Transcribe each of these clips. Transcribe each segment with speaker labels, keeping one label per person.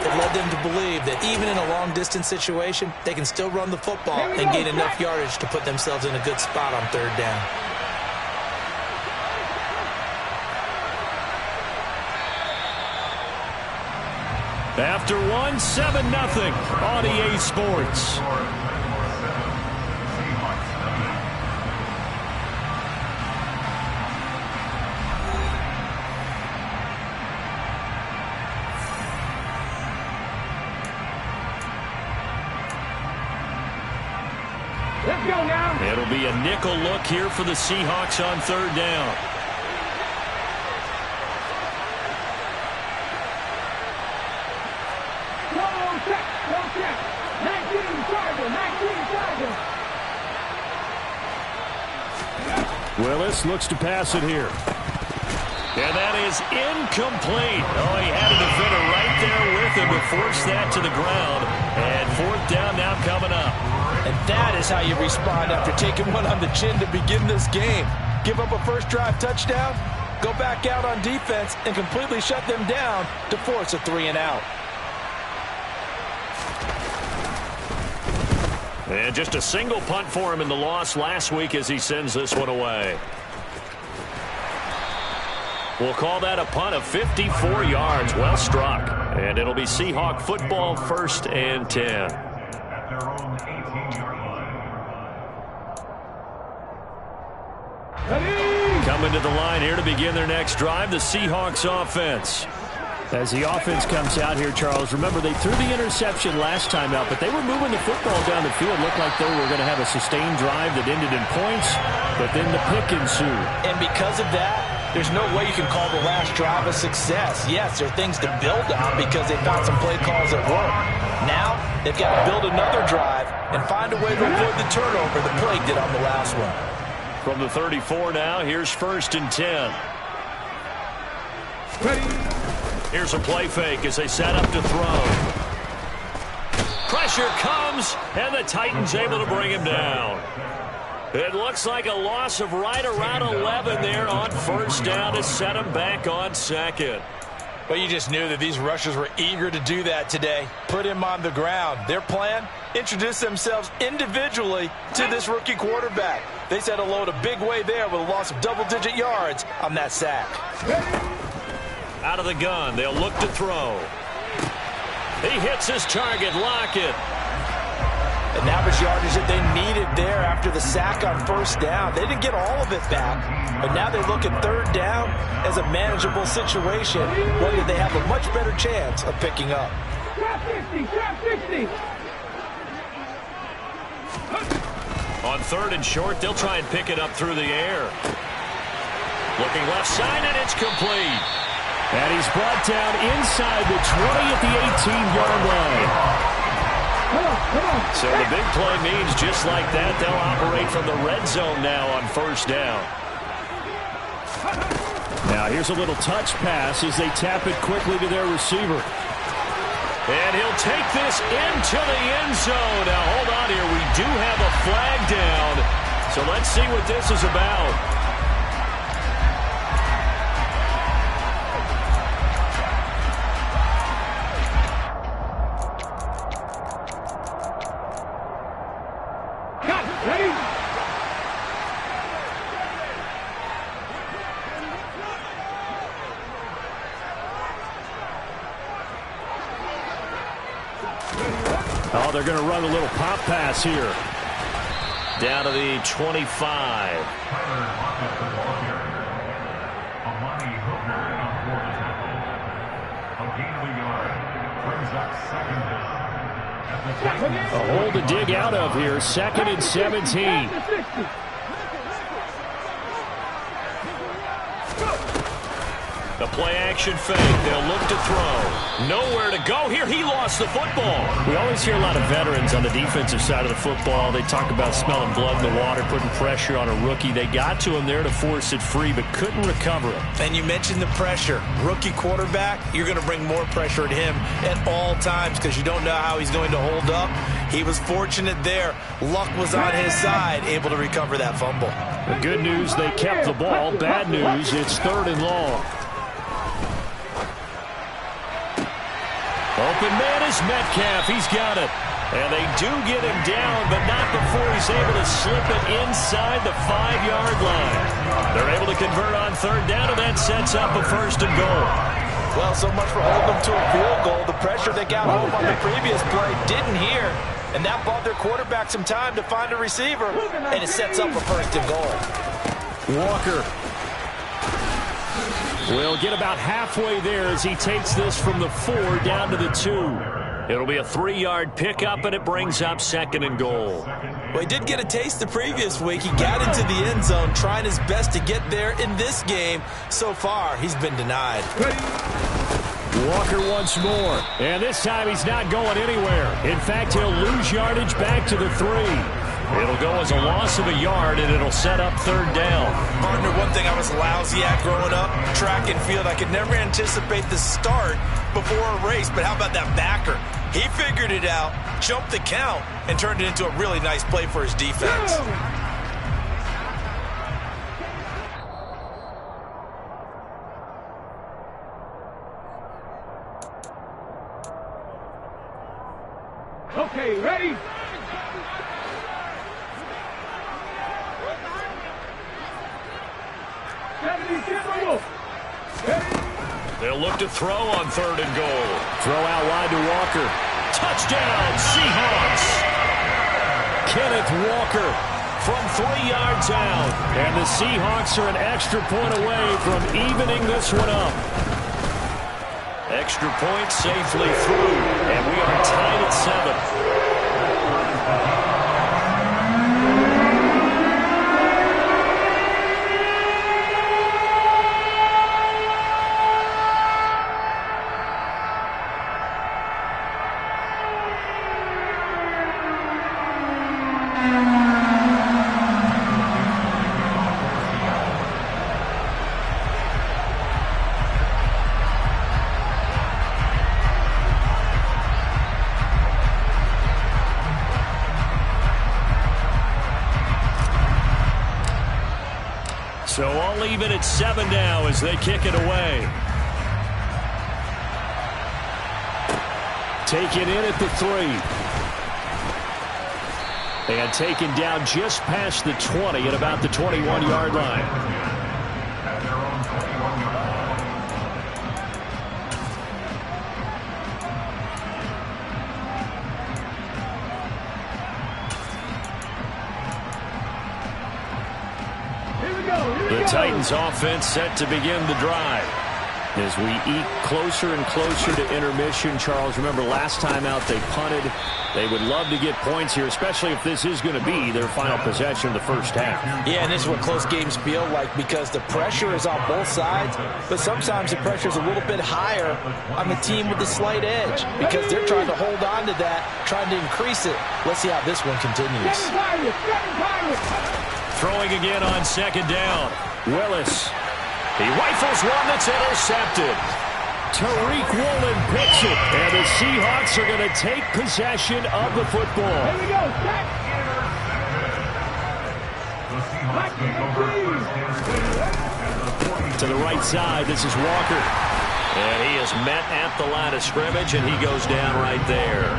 Speaker 1: It led them to believe that even in a long-distance situation, they can still run the football and gain enough yardage to put themselves in a good spot on third down.
Speaker 2: After one, 7-0 on EA Sports.
Speaker 3: Let's go now.
Speaker 2: It'll be a nickel look here for the Seahawks on third down. Willis looks to pass it here. And that is incomplete. Oh, he had a defender right there with him to force that to the ground. And fourth down now coming up.
Speaker 1: And that is how you respond after taking one on the chin to begin this game. Give up a first drive touchdown, go back out on defense, and completely shut them down to force a 3-and-out.
Speaker 2: And just a single punt for him in the loss last week as he sends this one away. We'll call that a punt of 54 yards. Well struck. And it'll be Seahawk football, 1st and 10.
Speaker 4: At their own 18-yard line.
Speaker 2: Coming to the line here to begin their next drive, the Seahawks offense.
Speaker 5: As the offense comes out here, Charles, remember they threw the interception last time out, but they were moving the football down the field. Looked like they were going to have a sustained drive that ended in points, but then the pick ensued.
Speaker 1: And because of that, there's no way you can call the last drive a success. Yes, there are things to build on because they found some play calls that work. Now, they've got to build another drive and find a way to avoid the turnover the play did on the last one.
Speaker 2: From the 34 now, here's 1st and 10.
Speaker 3: Ready.
Speaker 2: Here's a play fake as they set up to throw. Pressure comes, and the Titans able to bring him down. It looks like a loss of right around 11 there on first down to set him back on second.
Speaker 1: But you just knew that these rushers were eager to do that today. Put him on the ground. Their plan, introduce themselves individually to this rookie quarterback. They said hello to big way there with a loss of double-digit yards on that sack.
Speaker 2: Out of the gun, they'll look to throw. He hits his target, Lockett.
Speaker 1: An average yardage that they needed there after the sack on first down. They didn't get all of it back, but now they look at third down as a manageable situation, whether they have a much better chance of picking up.
Speaker 3: Trap 60, trap 60.
Speaker 2: On third and short, they'll try and pick it up through the air. Looking left side, and it's complete.
Speaker 5: And he's brought down inside the 20 at the 18-yard line.
Speaker 3: Come on.
Speaker 2: So the big play means just like that, they'll operate from the red zone now on first down.
Speaker 5: Now here's a little touch pass as they tap it quickly to their receiver.
Speaker 2: And he'll take this into the end zone. Now hold on here, we do have a flag down. So let's see what this is about.
Speaker 5: Oh, they're going to run a little pop pass here.
Speaker 2: Down to the 25.
Speaker 5: A hole to dig out of here. 2nd and 17.
Speaker 2: The play action fake. They'll look to throw. Nowhere to go here. He lost the football.
Speaker 5: We always hear a lot of veterans on the defensive side of the football. They talk about smelling blood in the water, putting pressure on a rookie. They got to him there to force it free, but couldn't recover it.
Speaker 1: And you mentioned the pressure. Rookie quarterback, you're going to bring more pressure at him at all times because you don't know how he's going to hold up. He was fortunate there. Luck was on his side, able to recover that fumble.
Speaker 5: The good news, they kept the ball. Bad news, it's 3rd and long.
Speaker 2: Open man is Metcalf. He's got it. And they do get him down, but not before he's able to slip it inside the 5-yard line. They're able to convert on third down, and that sets up a 1st and goal.
Speaker 1: Well, so much for holding them to a field goal. The pressure they got home on the previous play didn't hear, and that bought their quarterback some time to find a receiver, and it sets up a 1st and goal.
Speaker 5: Walker will get about halfway there as he takes this from the 4 down to the 2.
Speaker 2: It'll be a 3-yard pickup, and it brings up 2nd and goal.
Speaker 1: Well, he did get a taste the previous week. He got into the end zone, trying his best to get there in this game. So far, he's been denied.
Speaker 5: Walker once more, and this time he's not going anywhere. In fact, he'll lose yardage back to the 3.
Speaker 2: It'll go as a loss of a yard, and it'll set up 3rd down.
Speaker 1: Partner, one thing I was lousy at growing up, track and field, I could never anticipate the start before a race, but how about that backer? He figured it out, jumped the count, and turned it into a really nice play for his defense.
Speaker 3: Okay, ready?
Speaker 2: They'll look to throw on 3rd and goal.
Speaker 5: Throw out wide to Walker.
Speaker 2: Touchdown, Seahawks!
Speaker 5: Kenneth Walker
Speaker 2: From 3 yards out.
Speaker 5: And the Seahawks are an extra point away from evening this one up.
Speaker 2: Extra point safely through, and we are tied at 7. So all even at 7 now as they kick it away.
Speaker 5: Taken in at the 3. And taken down just past the 20 at about the 21-yard line.
Speaker 4: At their own 21-yard line.
Speaker 2: The Titans offense set to begin the drive.
Speaker 5: As we eke closer and closer to intermission, Charles, remember last time out they punted. They would love to get points here, especially if this is going to be their final possession of the first half.
Speaker 1: Yeah, and this is what close games feel like because the pressure is on both sides, but sometimes the pressure is a little bit higher on the team with the slight edge because they're trying to hold on to that, trying to increase it. Let's see how this one continues.
Speaker 2: Throwing again on 2nd down. Willis. He rifles one that's intercepted.
Speaker 5: Tariq Woolen picks it, and the Seahawks are going to take possession of the football.
Speaker 3: Here we go, Jack.
Speaker 2: To the right side, this is Walker. And he is met at the line of scrimmage, and he goes down right there.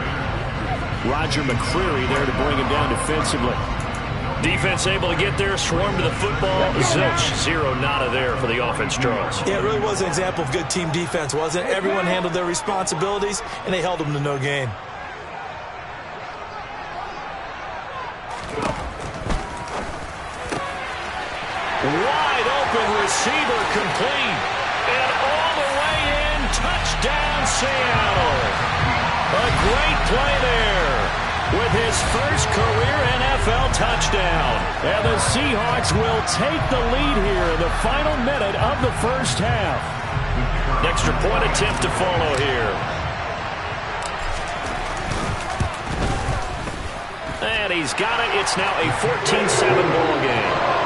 Speaker 5: Roger McCreary there to bring him down defensively.
Speaker 2: Defense able to get there, swarm to the football. Zilch, 0 nada there for the offense, Charles.
Speaker 1: Yeah, it really was an example of good team defense, wasn't it? Everyone handled their responsibilities, and they held them to no gain.
Speaker 2: Wide open receiver complete. And all the way in, touchdown Seattle. A great play there with his first career NFL touchdown.
Speaker 5: And the Seahawks will take the lead here in the final minute of the first half.
Speaker 2: Extra point attempt to follow here. And he's got it. It's now a 14-7 ball game.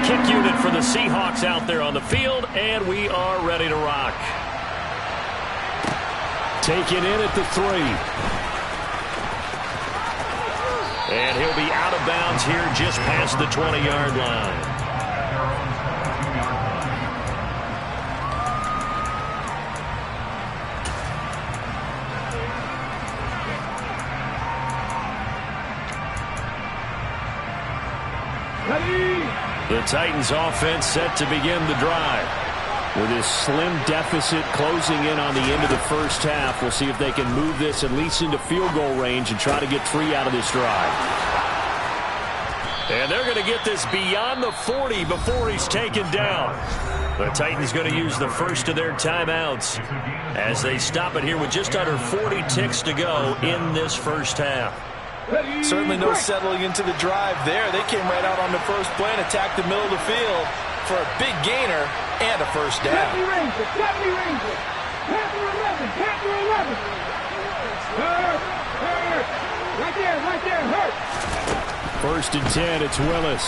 Speaker 2: Kick unit for the Seahawks out there on the field, and we are ready to rock.
Speaker 5: Taken in at the 3.
Speaker 2: And he'll be out of bounds here just past the 20-yard line. The Titans offense set to begin the drive. With this slim deficit closing in on the end of the first half, we'll see if they can move this at least into field goal range and try to get 3 out of this drive. And they're going to get this beyond the 40 before he's taken down. The Titans going to use the first of their timeouts as they stop it here with just under 40 ticks to go in this first half.
Speaker 1: Certainly no settling into the drive there. They came right out on the first play and attacked the middle of the field for a big gainer and a first down.
Speaker 3: Panther Ranger. Panther 11. Panther 11. Hurt. Right there. Hurt.
Speaker 5: First and 10, it's Willis.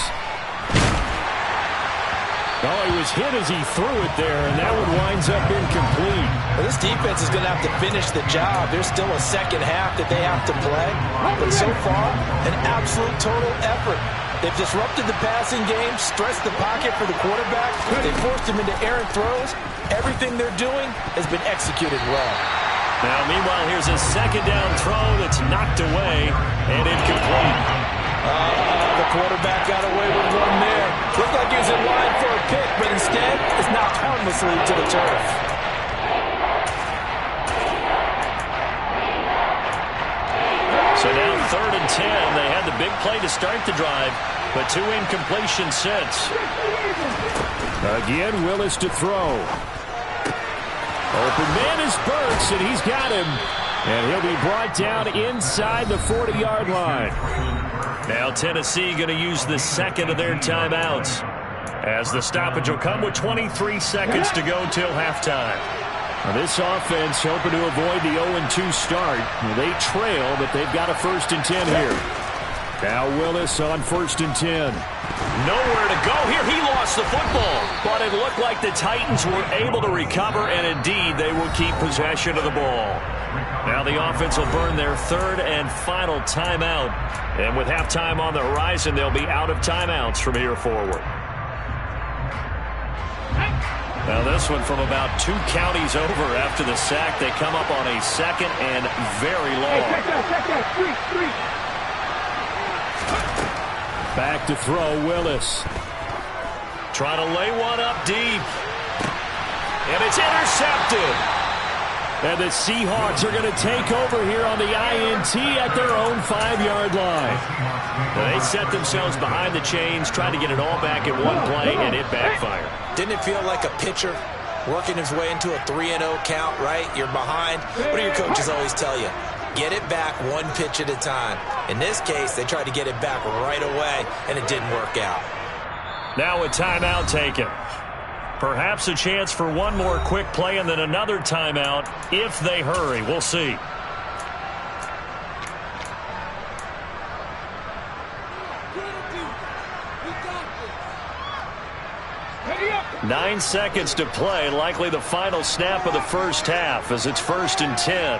Speaker 5: Oh, he was hit as he threw it there, and that one winds up incomplete.
Speaker 1: Well, this defense is going to have to finish the job. There's still a second half that they have to play. But so far, an absolute total effort. They've disrupted the passing game, stressed the pocket for the quarterback. They forced him into errant throws. Everything they're doing has been executed well.
Speaker 2: Now, meanwhile, here's a second down throw that's knocked away and incomplete.
Speaker 1: The quarterback got away with one there. Looked like he was in line for a pick, but instead is knocked harmlessly to the turf.
Speaker 2: So now 3rd and 10. They had the big play to start the drive, but 2 incompletions since.
Speaker 5: Again, Willis to throw. Open man is Burks, and he's got him. And he'll be brought down inside the 40-yard line.
Speaker 2: Now Tennessee going to use the second of their timeouts, as the stoppage will come with 23 seconds to go till halftime.
Speaker 5: Now this offense hoping to avoid the 0-2 start. They trail, but they've got a 1st and 10 here. Now Willis on 1st and 10.
Speaker 2: Nowhere to go here. He lost the football, but it looked like the Titans were able to recover, and indeed they will keep possession of the ball. Now the offense will burn their 3rd and final timeout. And with halftime on the horizon, they'll be out of timeouts from here forward. Now this one from about 2 counties over after the sack. They come up on a 2nd and very long.
Speaker 3: Hey,
Speaker 5: Back to throw, Willis.
Speaker 2: Trying to lay one up deep. And it's intercepted.
Speaker 5: And the Seahawks are going to take over here on the INT at their own 5-yard line.
Speaker 2: They set themselves behind the chains, trying to get it all back in one play, and it backfired.
Speaker 1: Didn't it feel like a pitcher working his way into a 3-0 count, right? You're behind. What do your coaches always tell you? Get it back one pitch at a time. In this case, they tried to get it back right away, and it didn't work out.
Speaker 2: Now a timeout taken. Perhaps a chance for one more quick play and then another timeout if they hurry. We'll see. Nine seconds to play, likely the final snap of the first half as it's 1st and 10.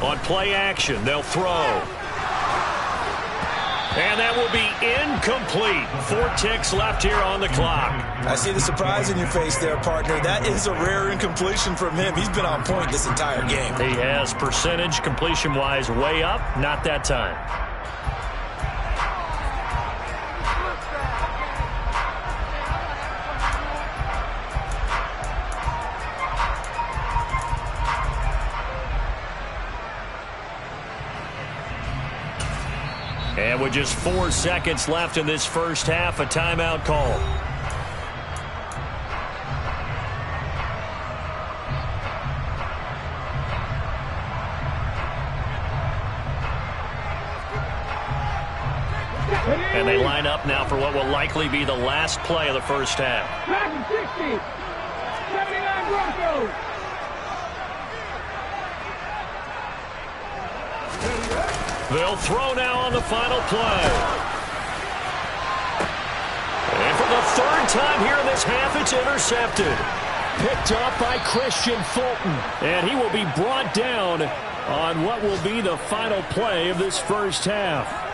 Speaker 2: On play action, they'll throw. And that will be incomplete. 4 ticks left here on the clock.
Speaker 1: I see the surprise in your face there, partner. That is a rare incompletion from him. He's been on point this entire game.
Speaker 2: He has percentage completion-wise way up. Not that time. And with just 4 seconds left in this first half, a timeout call. And they line up now for what will likely be the last play of the first half.
Speaker 3: 60, 79 Broncos.
Speaker 2: They'll throw now on the final play. And for the 3rd time here in this half, it's intercepted.
Speaker 5: picked up by Christian Fulton. And he will be brought down on what will be the final play of this first half.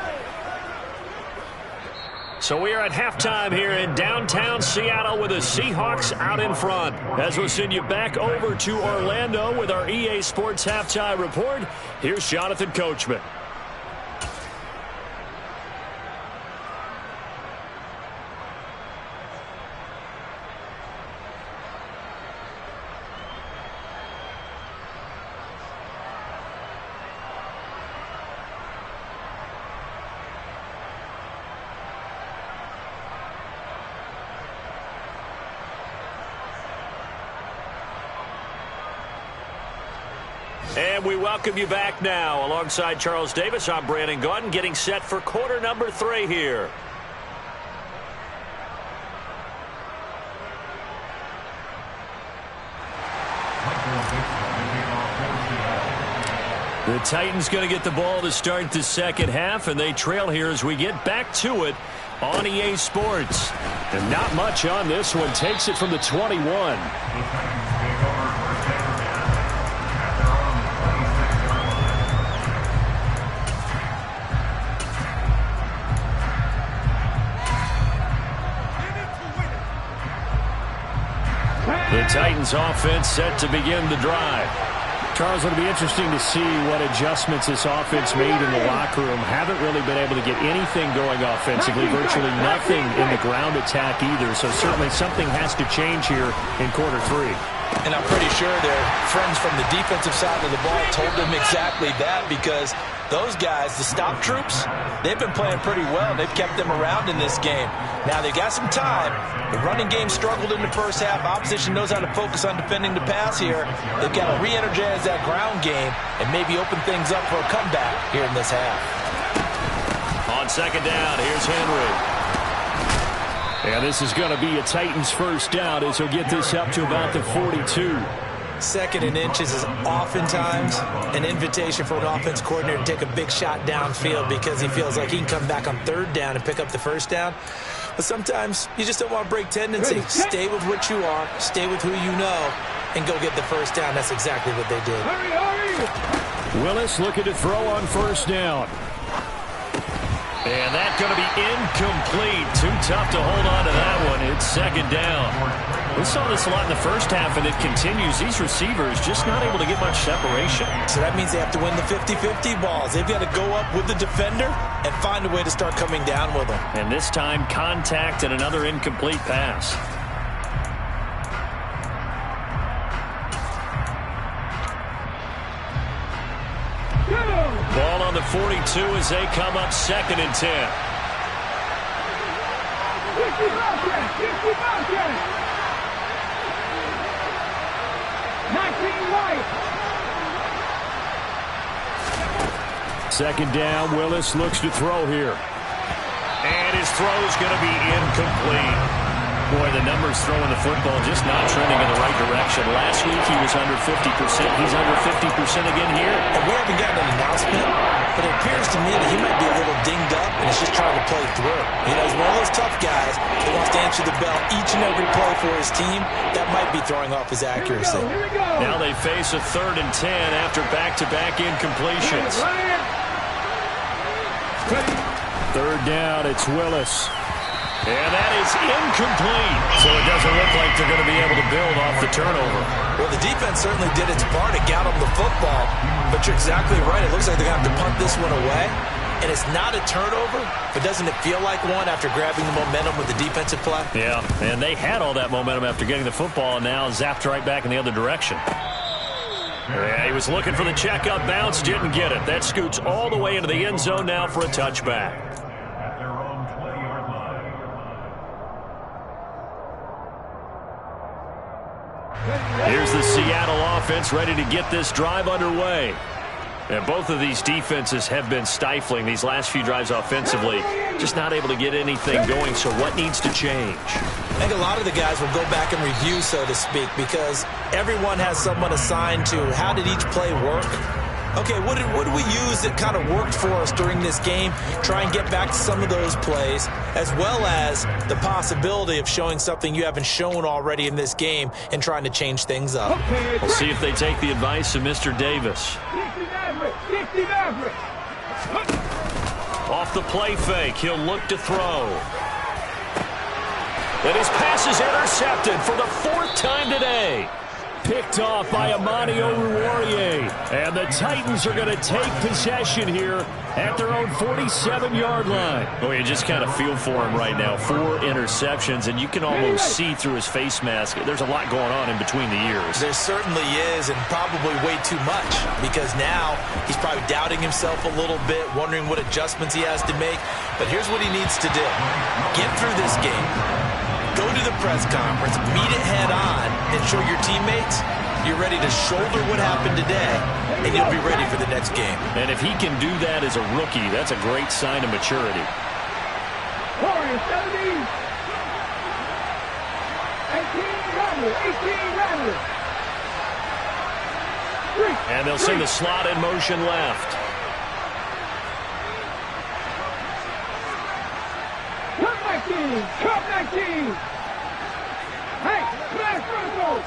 Speaker 5: So we are at halftime here in downtown Seattle with the Seahawks out in front. As we'll send you back over to Orlando with our EA Sports Halftime Report, here's Jonathan Coachman. And we welcome you back now. Alongside Charles Davis, I'm Brandon Gaudin, getting set for quarter number 3 here. The Titans going to get the ball to start the second half, and they trail here as we get back to it on EA Sports. And not much on this one. Takes it from the 21. The Titans offense set to begin the drive. Charles, it'll be interesting to see what adjustments this offense made in the locker room. Haven't really been able to get anything going offensively, virtually nothing in the ground attack either. So certainly something has to change here in quarter 3.
Speaker 1: And I'm pretty sure their friends from the defensive side of the ball told them exactly that, because those guys, the stop troops, they've been playing pretty well. They've kept them around in this game. Now, they've got some time. The running game struggled in the first half. Opposition knows how to focus on defending the pass here. They've got to re-energize that ground game and maybe open things up for a comeback here in this half.
Speaker 2: On second down, here's Henry.
Speaker 5: And this is going to be a Titans first down as he'll get this up to about the 42.
Speaker 1: Second and inches is oftentimes an invitation for an offense coordinator to take a big shot downfield because he feels like he can come back on third down and pick up the first down. But sometimes you just don't want to break tendency. Stay with what you are, stay with who you know, and go get the first down. That's exactly what they did.
Speaker 5: Willis looking to throw on first down.
Speaker 2: And that's going to be incomplete. Too tough to hold on to that one. It's second down. We saw this a lot in the first half, and it continues. These receivers just not able to get much separation.
Speaker 1: So that means they have to win the 50-50 balls. They've got to go up with the defender and find a way to start coming down with them.
Speaker 5: And this time, contact and another incomplete pass.
Speaker 2: Ball on the 42 as they come up second and 10.
Speaker 3: 50 Bobcats! 19 White!
Speaker 5: Second down, Willis looks to throw here.
Speaker 2: And his throw is going to be incomplete.
Speaker 5: Boy, the numbers throwing the football just not trending in the right direction. Last week he was under 50%. He's under 50% again here.
Speaker 1: And we haven't gotten an announcement, but it appears to me that he might be a little dinged up and is just trying to play through. You know, he's one of those tough guys that wants to answer the bell each and every play for his team. That might be throwing off his accuracy.
Speaker 3: Here we go.
Speaker 2: Now they face a third and 10 after back-to-back incompletions.
Speaker 5: Third down, it's Willis.
Speaker 2: And that is incomplete. So it doesn't look like they're going to be able to build off the turnover.
Speaker 1: Well, the defense certainly did its part to get them the football, but you're exactly right. It looks like they're going to have to punt this one away. And it's not a turnover, but doesn't it feel like one after grabbing the momentum with the defensive play?
Speaker 5: Yeah, and they had all that momentum after getting the football and now zapped right back in the other direction.
Speaker 2: Yeah, he was looking for the checkout bounce, didn't get it. That scoots all the way into the end zone now for a touchback.
Speaker 4: At their own 20-yard line.
Speaker 2: Here's the Seattle offense ready to get this drive underway. And both of these defenses have been stifling these last few drives offensively. Just not able to get anything going, so what needs to change?
Speaker 1: I think a lot of the guys will go back and review, so to speak, because everyone has someone assigned to how did each play work. Okay, what did we use that kind of worked for us during this game? Try and get back to some of those plays, as well as the possibility of showing something you haven't shown already in this game and trying to change things up.
Speaker 5: We'll see if they take the advice of Mr. Davis. Off the play fake, he'll look to throw. And his pass is intercepted for the 4th time today. Picked off by Amani Oruwariye. And the Titans are going to take possession here at their own 47-yard line. Oh, you just kind of feel for him right now. 4 interceptions, and you can almost see through his face mask. There's a lot going on in between the ears.
Speaker 1: There certainly is, and probably way too much, because now he's probably doubting himself a little bit, wondering what adjustments he has to make. But here's what he needs to do. Get through this game. Go to the press conference, meet it head on, and show your teammates you're ready to shoulder what happened today, and you'll be ready for the next game.
Speaker 5: And if he can do that as a rookie, that's a great sign of maturity.
Speaker 3: 18 Rattler.
Speaker 5: And they'll send the slot in motion left.
Speaker 3: Cup 19. Hey, flash verticals.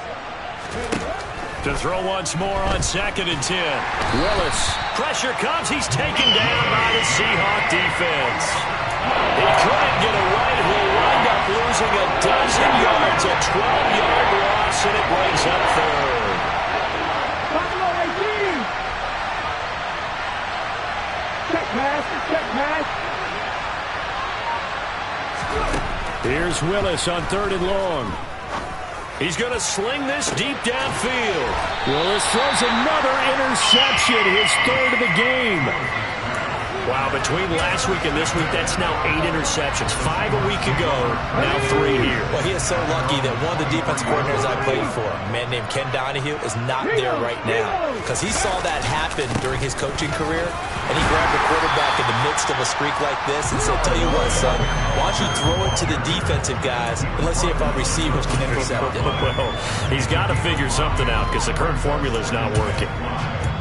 Speaker 5: To throw once more on 2nd and 10. Willis. Pressure comes. He's taken down by the Seahawk defense. He couldn't get away. He'll wind up losing a dozen yards. A 12-yard loss, and it brings up 3rd.
Speaker 3: Buffalo 18. Check pass.
Speaker 5: Here's Willis on 3rd and long. He's going to sling this deep downfield. Willis throws another interception, his 3rd of the game. Wow, between last week and this week, that's now 8 interceptions. 5 a week ago, now 3 here.
Speaker 1: Well, he is so lucky that one of the defense coordinators I played for, a man named Ken Donahue, is not there right now, because he saw that happen during his coaching career, and he grabbed the quarterback in the midst of a streak like this and said, tell you what, son, why don't you throw it to the defensive guys, and let's see if our receivers can intercept it.
Speaker 5: Well, he's got to figure something out, because the current formula is not working.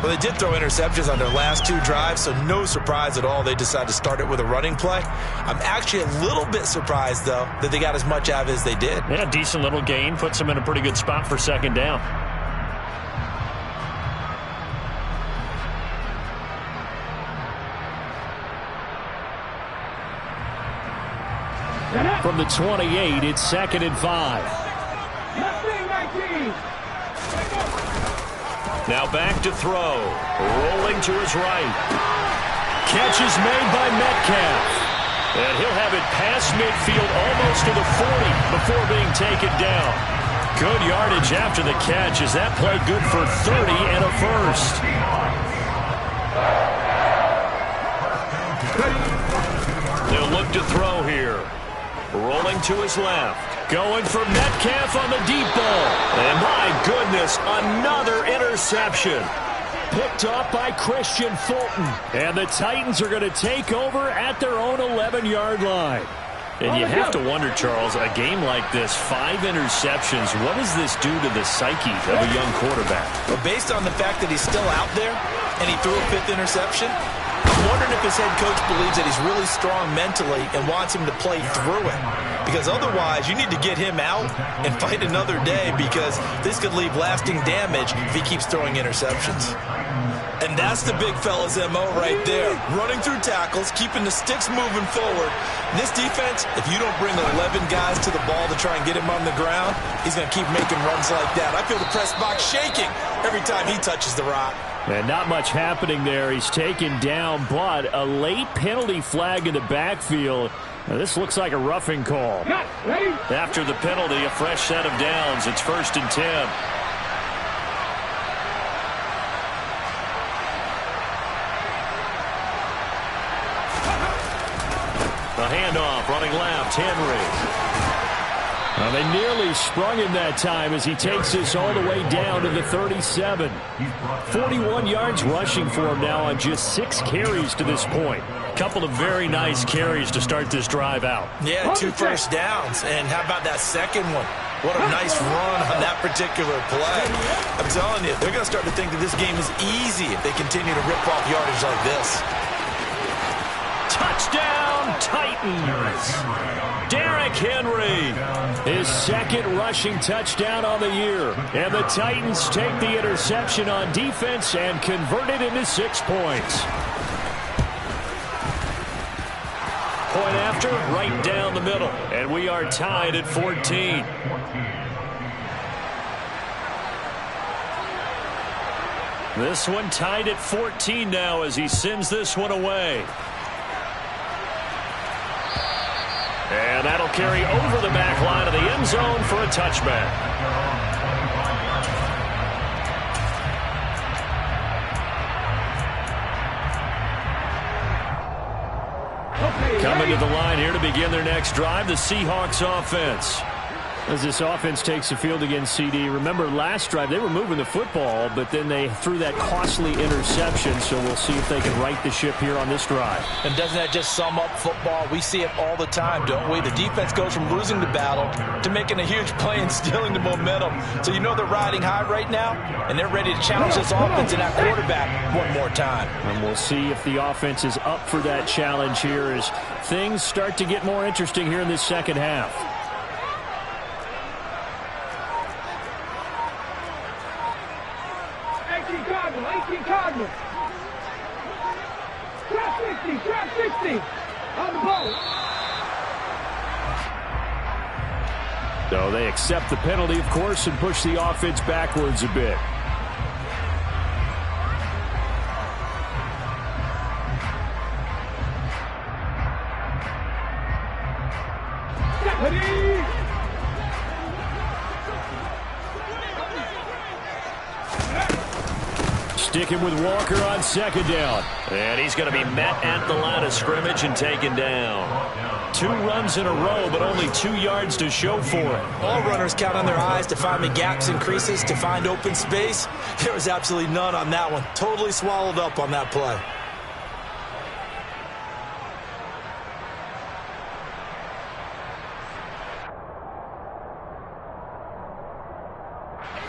Speaker 1: Well, they did throw interceptions on their last 2 drives, so no surprise at all they decided to start it with a running play. I'm actually a little bit surprised, though, that they got as much out of it as they did.
Speaker 5: Yeah, decent little gain. Puts them in a pretty good spot for 2nd down. From the 28, it's 2nd and 5. Now back to throw. Rolling to his right. Catch is made by Metcalf. And he'll have it past midfield almost to the 40 before being taken down. Good yardage after the catch. Is that play good for 30 and a first? They'll look to throw here. Rolling to his left. Going for Metcalf on the deep ball. And my goodness, another interception. Picked off by Christian Fulton. And the Titans are going to take over at their own 11-yard line. And you have to wonder, Charles, a game like this, 5 interceptions, what does this do to the psyche of a young quarterback?
Speaker 1: Well, based on the fact that he's still out there and he threw a 5th interception, I'm wondering if his head coach believes that he's really strong mentally and wants him to play through it. Because otherwise, you need to get him out and fight another day, because this could leave lasting damage if he keeps throwing interceptions. And that's the big fella's MO right there. Running through tackles, keeping the sticks moving forward. This defense, if you don't bring 11 guys to the ball to try and get him on the ground, he's going to keep making runs like that. I feel the press box shaking every time he touches the rock.
Speaker 5: And not much happening there. He's taken down, but a late penalty flag in the backfield. Now, this looks like a roughing call. After the penalty, a fresh set of downs. It's 1st and 10. The handoff, running left, Henry. Well, they nearly sprung him that time as he takes this all the way down to the 37. 41 yards rushing for him now on just 6 carries to this point. Couple of very nice carries to start this drive out.
Speaker 1: Yeah, 2 first downs. And how about that second one? What a nice run on that particular play. I'm telling you, they're going to start to think that this game is easy if they continue to rip off yardage like this.
Speaker 2: Touchdown, Titans. Derrick Henry. His second rushing touchdown on the year. And the Titans take the interception on defense and convert it into 6 points. Point after, right down the middle. And we are tied at 14. This one tied at 14 now as he sends this one away. And that'll carry over the back line of the end zone for a touchback. Coming to the line here to begin their next drive, the Seahawks offense. As this offense takes the field against CD, remember last drive they were moving the football, but then they threw that costly interception, so we'll see if they can right the ship here on this drive.
Speaker 1: And doesn't that just sum up football? We see it all the time, don't we? The defense goes from losing the battle to making a huge play and stealing the momentum. So you know they're riding high right now, and they're ready to challenge this offense and that quarterback one more time.
Speaker 5: And we'll see if the offense is up for that challenge here as things start to get more interesting here in this second half.
Speaker 3: 18 Cardinals. Trap 60. On the ball.
Speaker 5: So they accept the penalty, of course, and push the offense backwards a bit. Sticking with Walker on second down.
Speaker 2: And he's going to be met at the line of scrimmage and taken down. 2 runs in a row, but only 2 yards to show for it.
Speaker 1: All runners count on their eyes to find the gaps and creases, to find open space. There was absolutely none on that one. Totally swallowed up on that play.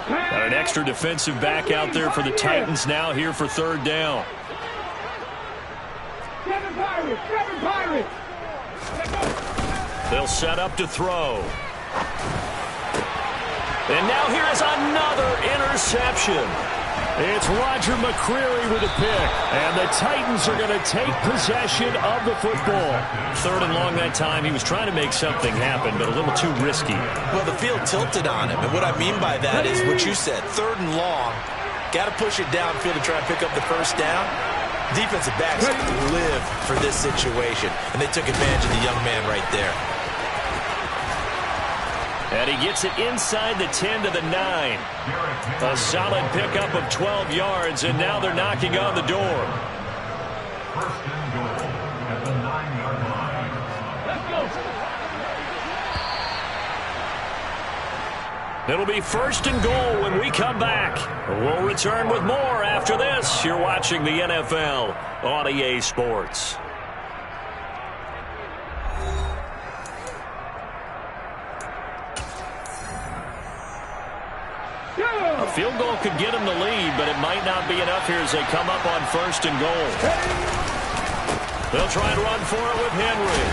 Speaker 2: Got an extra defensive back out there for the Titans now here for third down.
Speaker 3: Seven Pirates.
Speaker 2: They'll set up to throw. And now here is another interception.
Speaker 5: It's Roger McCreary with a pick. And the Titans are going to take possession of the football.
Speaker 2: 3rd and long that time. He was trying to make something happen, but a little too risky.
Speaker 1: Well, the field tilted on him. And what I mean by that is what you said. 3rd and long. Got to push it downfield to try and pick up the first down. Defensive backs live for this situation. And they took advantage of the young man right there.
Speaker 2: And he gets it inside the 10 to the 9. A solid pickup of 12 yards, and now they're knocking on the door.
Speaker 4: First and goal at the 9-yard line.
Speaker 3: Let's go.
Speaker 2: It'll be first and goal when we come back. We'll return with more after this. You're watching the NFL on EA Sports. A field goal could get them the lead, but it might not be enough here as they come up on first and goal. They'll try and run for it with Henry.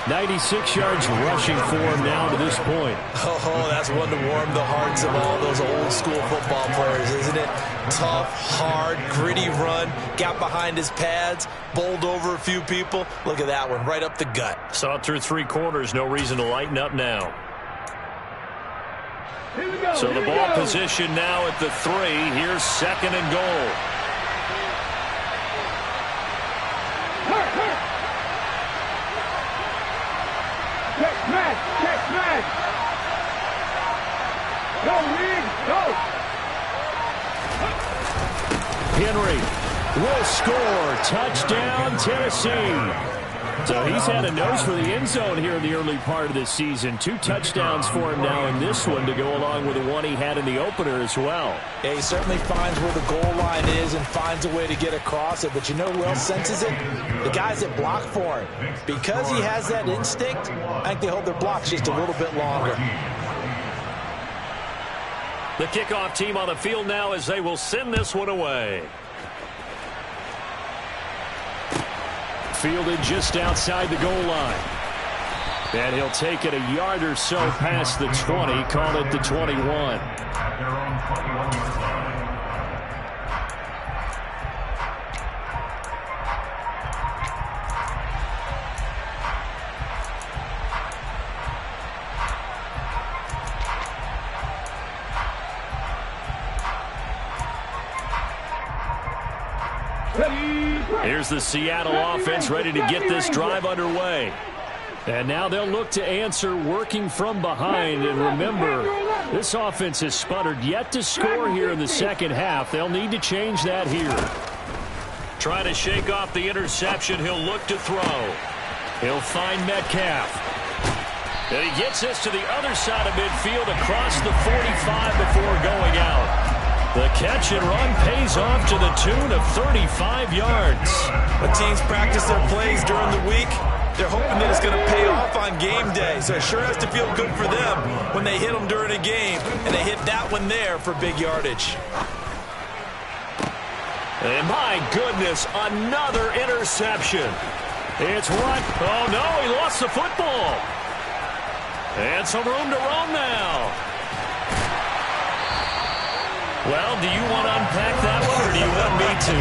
Speaker 5: 96 yards rushing for him now to this point.
Speaker 1: Oh, that's one to warm the hearts of all those old school football players, isn't it? Tough, hard, gritty run. Got behind his pads, bowled over a few people. Look at that one, right up the gut.
Speaker 2: Saw it through 3 quarters. No reason to lighten up now. So the ball position now at the 3. Here's second and goal.
Speaker 3: Check smash. Go, Reed, go.
Speaker 5: Henry will score. Touchdown, Tennessee. So he's had a nose for the end zone here in the early part of this season. 2 touchdowns for him now in this one to go along with the one he had in the opener as well.
Speaker 1: Yeah, he certainly finds where the goal line is and finds a way to get across it. But you know who else senses it? The guys that block for him. Because he has that instinct, I think they hold their blocks just a little bit longer.
Speaker 2: The kickoff team on the field now as they will send this one away. Fielded just outside the goal line. And he'll take it a yard or so past the 20, call it the 21.
Speaker 4: At their own 21-yard line.
Speaker 2: Here's the Seattle offense ready to get this drive underway. And now they'll look to answer working from behind. And remember, this offense has sputtered yet to score here in the second half. They'll need to change that here. Trying to shake off the interception. He'll look to throw. He'll find Metcalf. And he gets this to the other side of midfield across the 45 before going out. The catch and run pays off to the tune of 35 yards.
Speaker 1: When teams practice their plays during the week, they're hoping that it's going to pay off on game day. So it sure has to feel good for them when they hit them during a game, and they hit that one there for big yardage.
Speaker 2: And my goodness, another interception. It's what? Oh, no, he lost the football. And some room to roam now. Well, do you want to unpack that one, or do you want me to?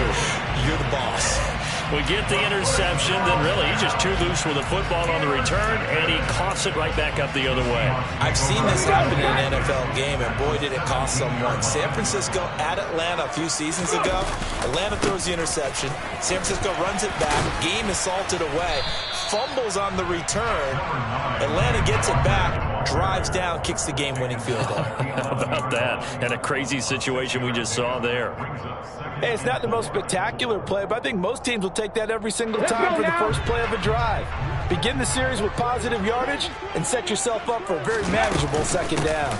Speaker 1: You're the boss.
Speaker 2: We get the interception, then really he's just too loose with the football on the return, and he coughs it right back up the other way.
Speaker 1: I've seen this happen in an NFL game, and boy, did it cost someone. San Francisco at Atlanta a few seasons ago. Atlanta throws the interception. San Francisco runs it back. Game is salted away. Fumbles on the return. Atlanta gets it back, drives down, kicks the game-winning field goal.
Speaker 2: How about that? And a crazy situation we just saw there.
Speaker 1: Hey, it's not the most spectacular play, but I think most teams will take that every single time for the first play of a drive. Begin the series with positive yardage and set yourself up for a very manageable second down.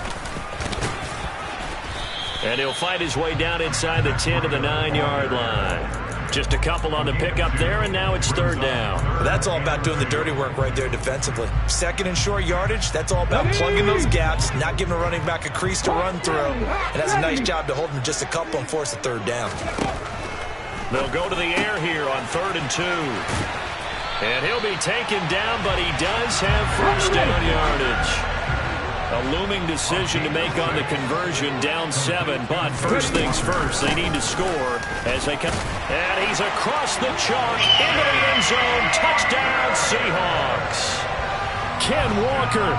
Speaker 2: And he'll find his way down inside the 10 to the 9-yard line. Just a couple on the pickup there, and now it's third down.
Speaker 1: That's all about doing the dirty work right there defensively. Second and short yardage, that's all about plugging those gaps, not giving a running back a crease to run through. And that's a nice job to hold him just a couple and force a third down.
Speaker 2: They'll go to the air here on 3rd and 2. And he'll be taken down, but he does have first down yardage. A looming decision to make on the conversion, down 7. But first things first, they need to score as they come. And he's across the chalk into the end zone. Touchdown, Seahawks. Ken Walker,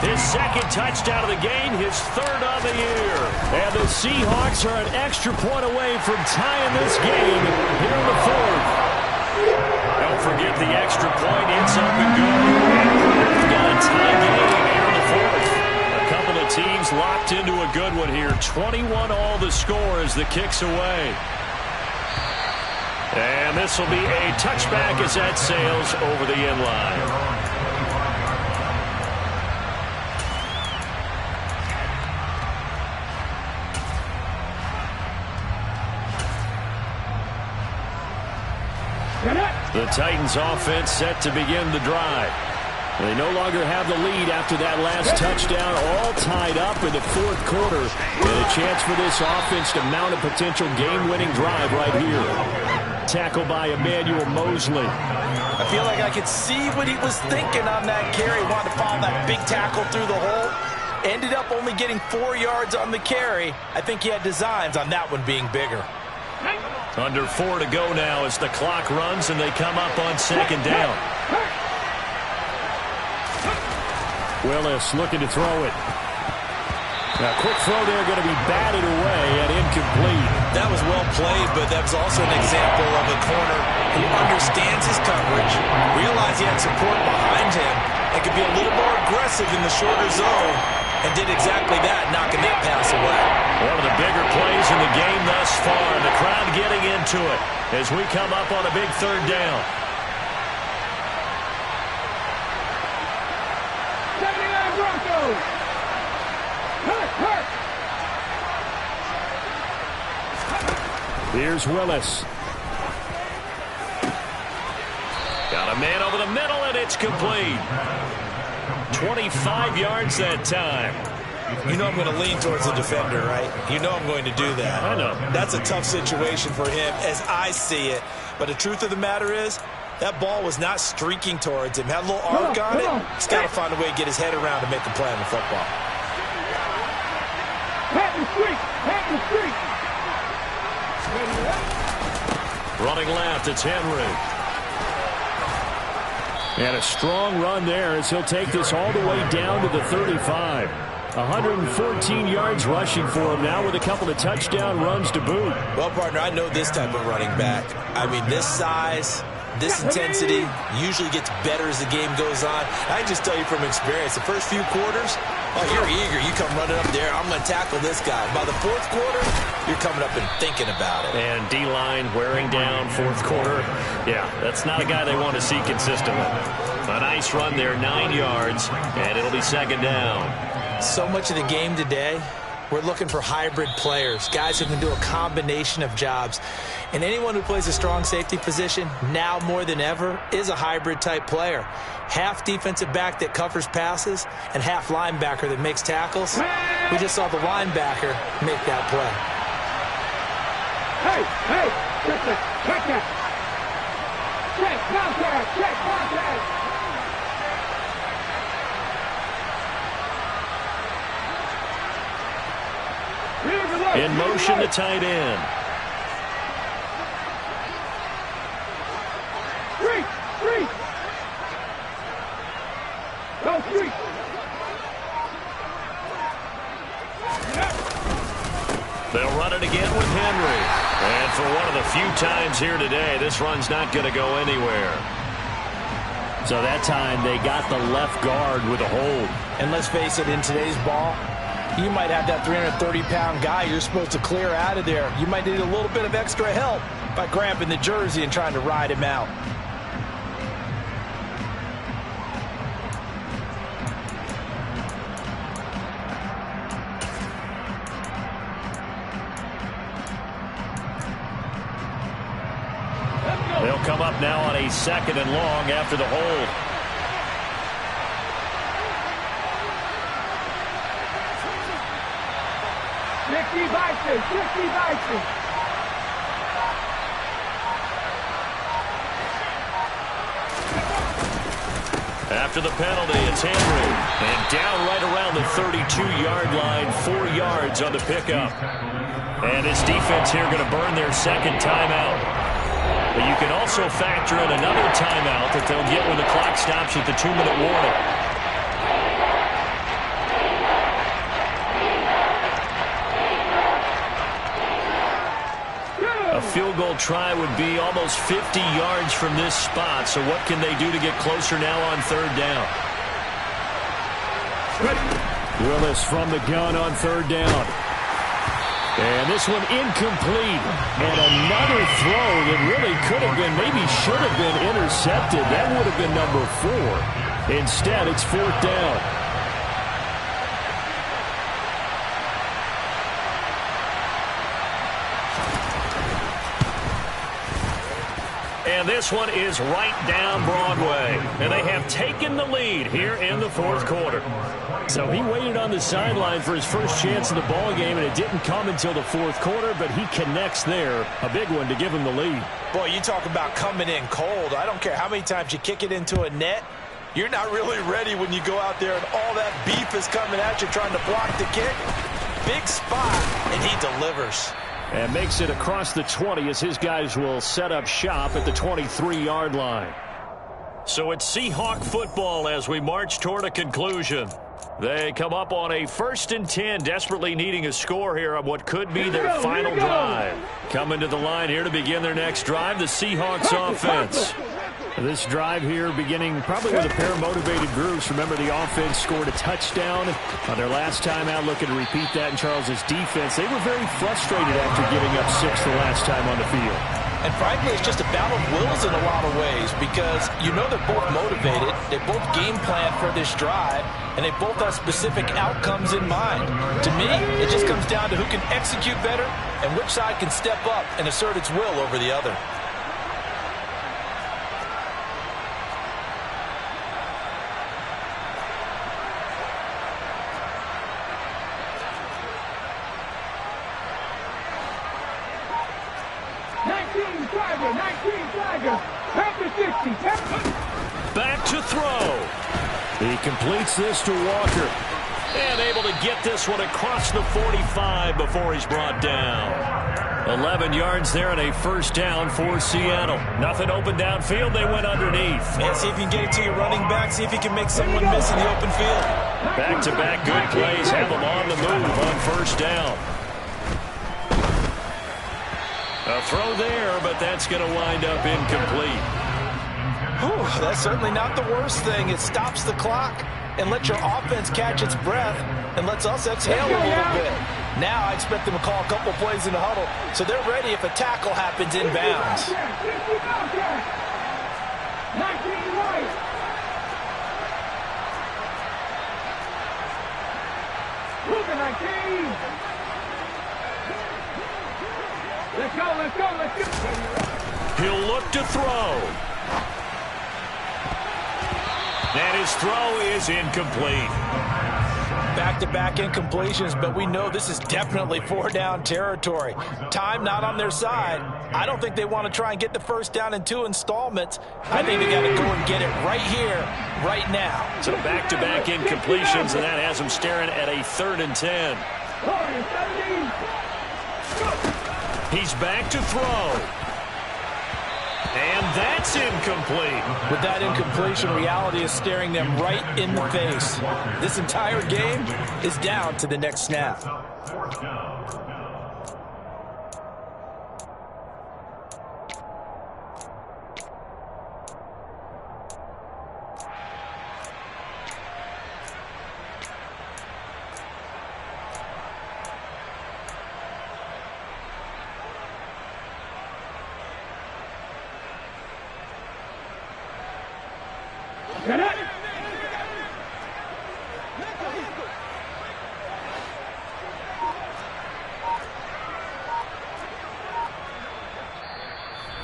Speaker 2: his second touchdown of the game, his third on the year. And the Seahawks are an extra point away from tying this game here in the 4th. Don't forget the extra point. It's up and good. We've got a tie game here in the 4th. Couple of teams locked into a good one here. 21 all the score as the kick's away. And this will be a touchback as that sails over the end line. The Titans offense set to begin the drive. They no longer have the lead after that last touchdown, all tied up in the 4th quarter. And a chance for this offense to mount a potential game-winning drive right here. Tackle by Emmanuel Mosley.
Speaker 1: I feel like I could see what he was thinking on that carry. Wanted to follow that big tackle through the hole. Ended up only getting 4 yards on the carry. I think he had designs on that one being bigger.
Speaker 2: Under 4 to go now as the clock runs and they come up on 2nd down. Willis looking to throw it. Now, quick throw there, going to be batted away and incomplete.
Speaker 1: That was well played, but that was also an example of a corner who understands his coverage, realized he had support behind him, and could be a little more aggressive in the shorter zone, and did exactly that, knocking that pass away.
Speaker 2: One of the bigger plays in the game thus far, and the crowd getting into it as we come up on a big 3rd down.
Speaker 5: Here's Willis.
Speaker 2: Got a man over the middle, and it's complete. 25 yards that time.
Speaker 1: You know I'm going to lean towards the defender, right? You know I'm going to do that.
Speaker 5: I know.
Speaker 1: That's a tough situation for him as I see it. But the truth of the matter is, that ball was not streaking towards him. Had a little arc on it. He's got to find a way to get his head around to make a play on the football.
Speaker 3: Pat the streak! Pat the streak!
Speaker 2: Running left, it's Henry.
Speaker 5: And a strong run there as he'll take this all the way down to the 35. 114 yards rushing for him now with a couple of touchdown runs to boot.
Speaker 1: Well, partner, I know this type of running back. I mean, this size, this intensity usually gets better as the game goes on. I can just tell you from experience, the first few quarters, oh, you're eager. You come running up there. I'm going to tackle this guy. By the fourth quarter, you're coming up and thinking about it.
Speaker 2: And D-line wearing down fourth quarter. Yeah, that's not a guy they want to see consistently. A nice run there, 9 yards, and it'll be second down.
Speaker 1: So much of the game today, we're looking for hybrid players, guys who can do a combination of jobs. And anyone who plays a strong safety position, now more than ever, is a hybrid-type player. Half defensive back that covers passes and half linebacker that makes tackles. We just saw the linebacker make that play.
Speaker 3: Hey, hey, check that, check that. Check contact, check contact.
Speaker 2: In motion to tight end.
Speaker 3: Streak, streak. Go streak.
Speaker 2: They'll run it again with Henry. And for one of the few times here today, this run's not going to go anywhere.
Speaker 5: So that time they got the left guard with a hold.
Speaker 1: And let's face it, in today's ball, you might have that 330-pound guy you're supposed to clear out of there. You might need a little bit of extra help by grabbing the jersey and trying to ride him out.
Speaker 2: They'll come up now on a second and long after the hold. After the penalty, it's Henry. And down right around the 32-yard line, 4 yards on the pickup. And his defense here going to burn their second timeout. But you can also factor in another timeout that they'll get when the clock stops at the 2-minute warning. A field goal try would be almost 50 yards from this spot. So what can they do to get closer now on third down?
Speaker 5: Willis from the gun on third down. And this one incomplete. And another throw that really could have been, maybe should have been intercepted. That would have been number 4. Instead, it's fourth down.
Speaker 2: And this one is right down Broadway. And they have taken the lead here in the fourth quarter.
Speaker 5: So he waited on the sideline for his first chance in the ball game, and it didn't come until the fourth quarter, but he connects there. A big one to give him the lead.
Speaker 1: Boy, you talk about coming in cold. I don't care how many times you kick it into a net. You're not really ready when you go out there and all that beef is coming at you trying to block the kick. Big spot, and he delivers.
Speaker 5: And makes it across the 20 as his guys will set up shop at the 23-yard line.
Speaker 2: So it's Seahawk football as we march toward a conclusion. They come up on a 1st and 10, desperately needing a score here on what could be their final drive. Coming to the line here to begin their next drive, the Seahawks offense.
Speaker 5: This drive here beginning probably with a pair of motivated groups. Remember, the offense scored a touchdown on their last time out, looking to repeat that in Charles's defense. They were very frustrated after giving up 6 the last time on the field.
Speaker 1: And frankly, it's just a battle of wills in a lot of ways because you know they're both motivated, they both game plan for this drive, and they both have specific outcomes in mind. To me, it just comes down to who can execute better and which side can step up and assert its will over the other.
Speaker 3: 19 Tiger, 19 Tiger. After 60.
Speaker 2: Back to throw.
Speaker 5: He completes this to Walker.
Speaker 2: And able to get this one across the 45 before he's brought down.
Speaker 5: 11 yards there and a first down for Seattle. Nothing open downfield. They went underneath.
Speaker 1: And see if you can get it to your running back. See if you can make someone miss in the open field.
Speaker 5: Back-to-back good plays have them on the move on first down. A throw there, but that's going to wind up incomplete.
Speaker 1: Whew, that's certainly not the worst thing. It stops the clock and lets your offense catch its breath and lets us exhale a little bit. Now I expect them to call a couple plays in the huddle so they're ready if a tackle happens inbounds.
Speaker 3: 19 right. Moving 19. Let's go, let's go, let's go.
Speaker 2: He'll look to throw. And his throw is incomplete.
Speaker 1: Back-to-back incompletions, but we know this is definitely four-down territory. Time not on their side. I don't think they want to try and get the first down in 2 installments. I think they got to go and get it right here, right now.
Speaker 5: So back-to-back incompletions, and that has them staring at a 3rd and 10. He's back to throw. And that's incomplete.
Speaker 1: With that incompletion, reality is staring them right in the face. This entire game is down to the next snap.
Speaker 4: Fourth down.
Speaker 3: Get it.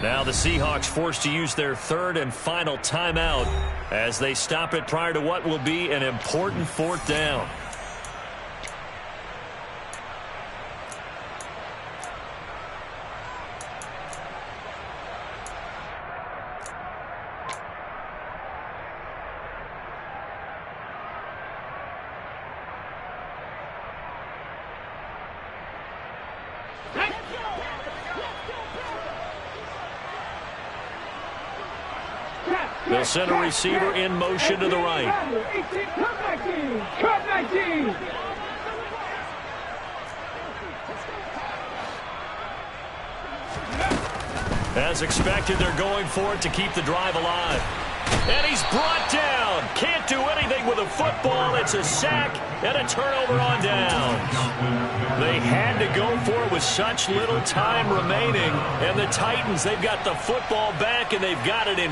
Speaker 5: Now the Seahawks forced to use their 3rd and final timeout as they stop it prior to what will be an important 4th down. They'll send a receiver in motion to the right.
Speaker 3: Cut 19.
Speaker 2: As expected, they're going for it to keep the drive alive. And he's brought down. Can't do anything with a football. It's a sack and a turnover on downs. They had to go for it with such little time remaining. And the Titans, they've got the football back and they've got it in